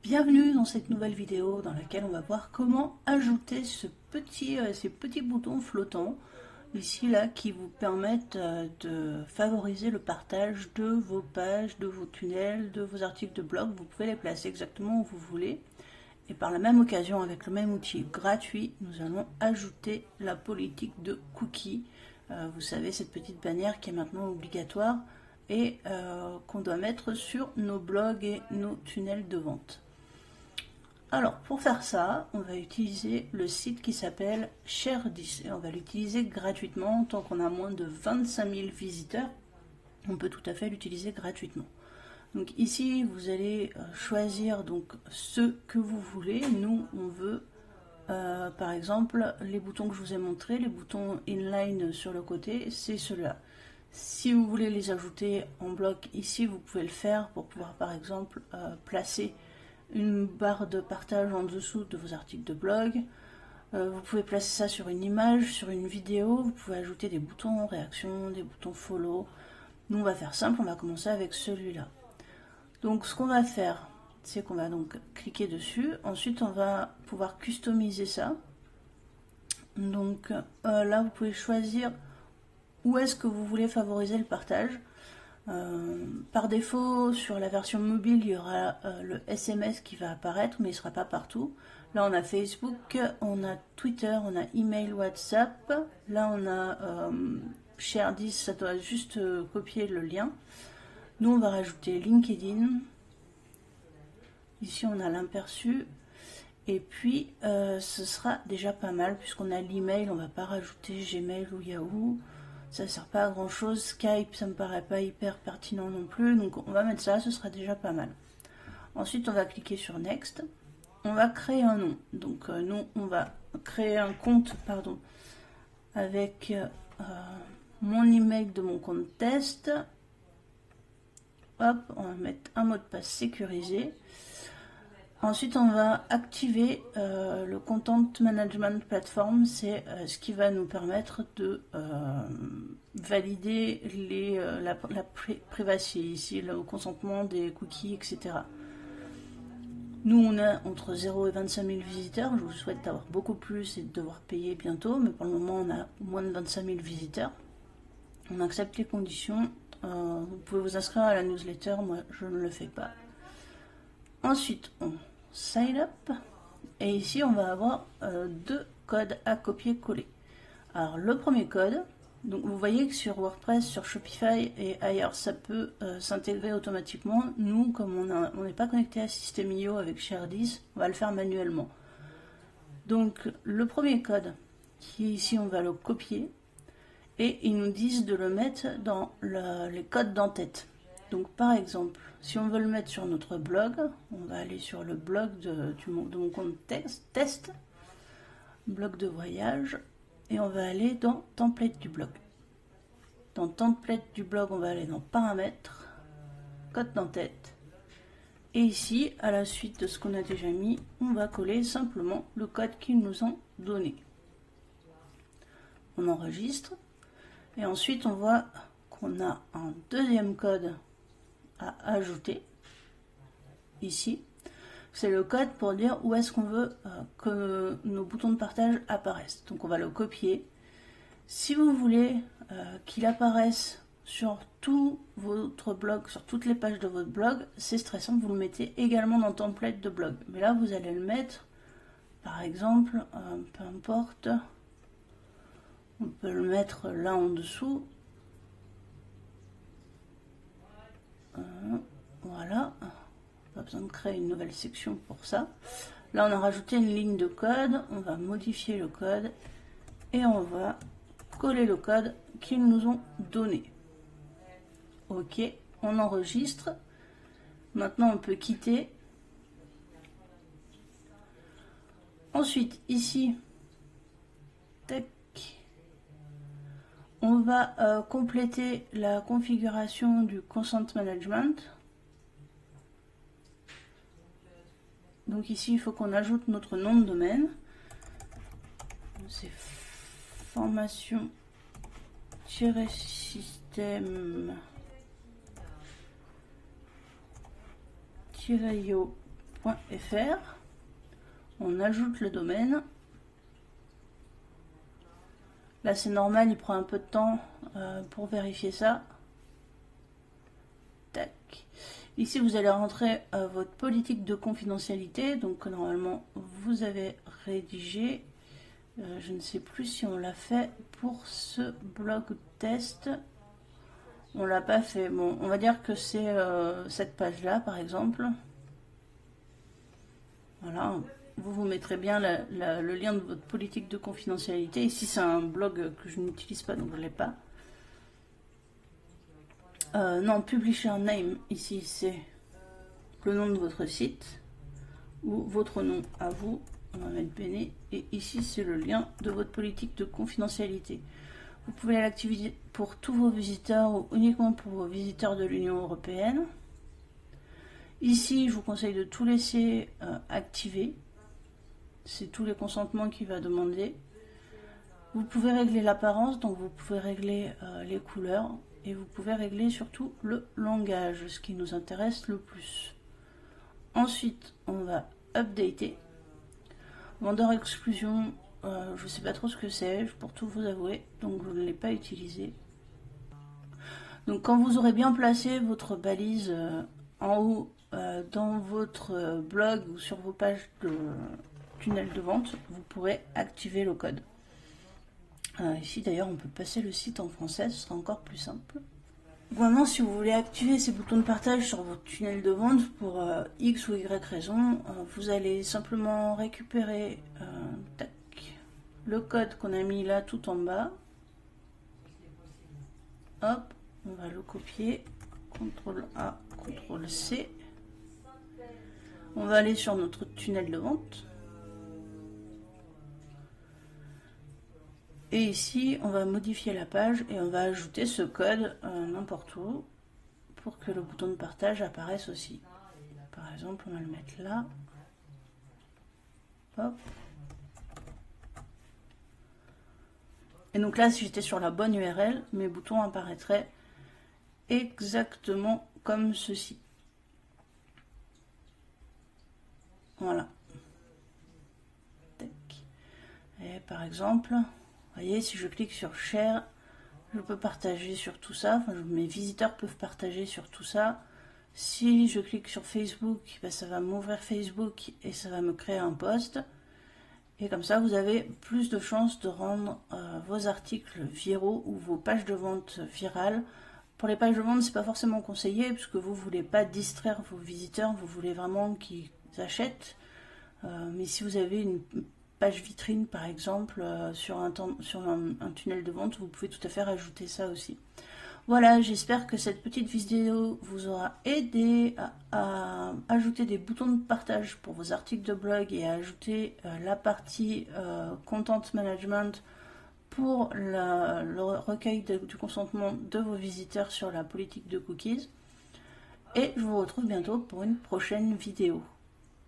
Bienvenue dans cette nouvelle vidéo dans laquelle on va voir comment ajouter ces petits boutons flottants ici là qui vous permettent de favoriser le partage de vos pages, de vos tunnels, de vos articles de blog. Vous pouvez les placer exactement où vous voulez. Et par la même occasion, avec le même outil gratuit, nous allons ajouter la politique de cookies. Vous savez, cette petite bannière qui est maintenant obligatoire et qu'on doit mettre sur nos blogs et nos tunnels de vente. Alors, pour faire ça, on va utiliser le site qui s'appelle Share10 et on va l'utiliser gratuitement. Tant qu'on a moins de 25 000 visiteurs, on peut tout à fait l'utiliser gratuitement. Donc ici, vous allez choisir donc ce que vous voulez. Nous, on veut, par exemple, les boutons que je vous ai montrés, les boutons inline sur le côté, c'est ceux-là. Si vous voulez les ajouter en bloc ici, vous pouvez le faire pour pouvoir, par exemple, placer une barre de partage en dessous de vos articles de blog. Vous pouvez placer ça sur une image, sur une vidéo. Vous pouvez ajouter des boutons réaction, des boutons follow. Nous, on va faire simple, on va commencer avec celui-là. Donc, ce qu'on va faire, c'est qu'on va donc cliquer dessus. Ensuite, on va pouvoir customiser ça. Donc, là, vous pouvez choisir où est-ce que vous voulez favoriser le partage. Par défaut, sur la version mobile, il y aura le SMS qui va apparaître, mais il ne sera pas partout. Là, on a Facebook, on a Twitter, on a email, WhatsApp. Là, on a Share10, ça doit juste copier le lien. Nous, on va rajouter LinkedIn. Ici, on a l'imperçu. Et puis, ce sera déjà pas mal, puisqu'on a l'email, on ne va pas rajouter Gmail ou Yahoo. Ça ne sert pas à grand chose. Skype, ça me paraît pas hyper pertinent non plus. Donc on va mettre ça, ce sera déjà pas mal. Ensuite, on va cliquer sur Next. On va créer un nom. Donc nous, on va créer un compte, avec mon email de mon compte test. Hop, on va mettre un mot de passe sécurisé. Ensuite, on va activer le Content Management Platform. C'est ce qui va nous permettre de valider la privacy, ici, le consentement des cookies, etc. Nous, on a entre 0 et 25 000 visiteurs. Je vous souhaite d'avoir beaucoup plus et de devoir payer bientôt. Mais pour le moment, on a moins de 25 000 visiteurs. On accepte les conditions. Vous pouvez vous inscrire à la newsletter. Moi, je ne le fais pas. Ensuite, on sign up et ici on va avoir deux codes à copier-coller. Alors le premier code, donc vous voyez que sur WordPress, sur Shopify et ailleurs ça peut s'intégrer automatiquement. Nous, comme on n'est pas connecté à System.io avec Share10, on va le faire manuellement. Donc le premier code, qui ici on va le copier et ils nous disent de le mettre dans les codes d'en-tête. Donc par exemple, si on veut le mettre sur notre blog, on va aller sur le blog de mon compte test, blog de voyage, et on va aller dans template du blog. Dans template du blog, on va aller dans paramètres, code d'en-tête, et ici, à la suite de ce qu'on a déjà mis, on va coller simplement le code qu'ils nous ont donné. On enregistre, et ensuite on voit qu'on a un deuxième code à ajouter ici. C'est le code pour dire où est-ce qu'on veut que nos boutons de partage apparaissent. Donc on va le copier. Si vous voulez qu'il apparaisse sur tout votre blog, sur toutes les pages de votre blog, c'est très simple, vous le mettez également dans template de blog. Mais là vous allez le mettre, par exemple, peu importe, on peut le mettre là en dessous. Voilà, pas besoin de créer une nouvelle section pour ça. Là, on a rajouté une ligne de code, on va modifier le code et on va coller le code qu'ils nous ont donné. Ok, on enregistre. Maintenant, on peut quitter. Ensuite, ici, tac, on va compléter la configuration du consent management. Donc ici, il faut qu'on ajoute notre nom de domaine. C'est formation-système-io On ajoute le domaine. Là c'est normal, il prend un peu de temps pour vérifier ça. Tac. Ici vous allez rentrer votre politique de confidentialité, donc normalement vous avez rédigé. Je ne sais plus si on l'a fait pour ce blog test. On l'a pas fait. Bon, on va dire que c'est cette page-là, par exemple. Voilà. Vous mettrez bien le lien de votre politique de confidentialité. Ici, c'est un blog que je n'utilise pas, donc je ne l'ai pas. Non, publisher name, ici, c'est le nom de votre site ou votre nom à vous. On va mettre Béné. Et ici, c'est le lien de votre politique de confidentialité. Vous pouvez l'activer pour tous vos visiteurs ou uniquement pour vos visiteurs de l'Union européenne. Ici, je vous conseille de tout laisser activer. C'est tous les consentements qu'il va demander. Vous pouvez régler l'apparence, donc vous pouvez régler les couleurs et vous pouvez régler surtout le langage, ce qui nous intéresse le plus. Ensuite, on va updater. Vendeur exclusion, je ne sais pas trop ce que c'est, pour tout vous avouer, donc je ne l'ai pas utilisé. Donc quand vous aurez bien placé votre balise en haut dans votre blog ou sur vos pages de tunnel de vente, vous pourrez activer le code. Ici d'ailleurs on peut passer le site en français, ce sera encore plus simple. Vraiment, si vous voulez activer ces boutons de partage sur votre tunnel de vente pour X ou Y raison, vous allez simplement récupérer tac, le code qu'on a mis là tout en bas. Hop, on va le copier, CTRL A, CTRL C. On va aller sur notre tunnel de vente. Et ici, on va modifier la page et on va ajouter ce code n'importe où pour que le bouton de partage apparaisse aussi. Par exemple, on va le mettre là. Hop. Et donc là, si j'étais sur la bonne URL, mes boutons apparaîtraient exactement comme ceci. Voilà. Tac. Et par exemple... Vous voyez, si je clique sur Share, je peux partager sur tout ça. Enfin, mes visiteurs peuvent partager sur tout ça. Si je clique sur Facebook, ben, ça va m'ouvrir Facebook et ça va me créer un post. Et comme ça, vous avez plus de chances de rendre vos articles viraux ou vos pages de vente virales. Pour les pages de vente, c'est pas forcément conseillé puisque vous ne voulez pas distraire vos visiteurs, vous voulez vraiment qu'ils achètent. Mais si vous avez une page vitrine par exemple sur un tunnel de vente, vous pouvez tout à fait rajouter ça aussi. Voilà, j'espère que cette petite vidéo vous aura aidé à ajouter des boutons de partage pour vos articles de blog et à ajouter la partie content management pour le recueil du consentement de vos visiteurs sur la politique de cookies. Et je vous retrouve bientôt pour une prochaine vidéo.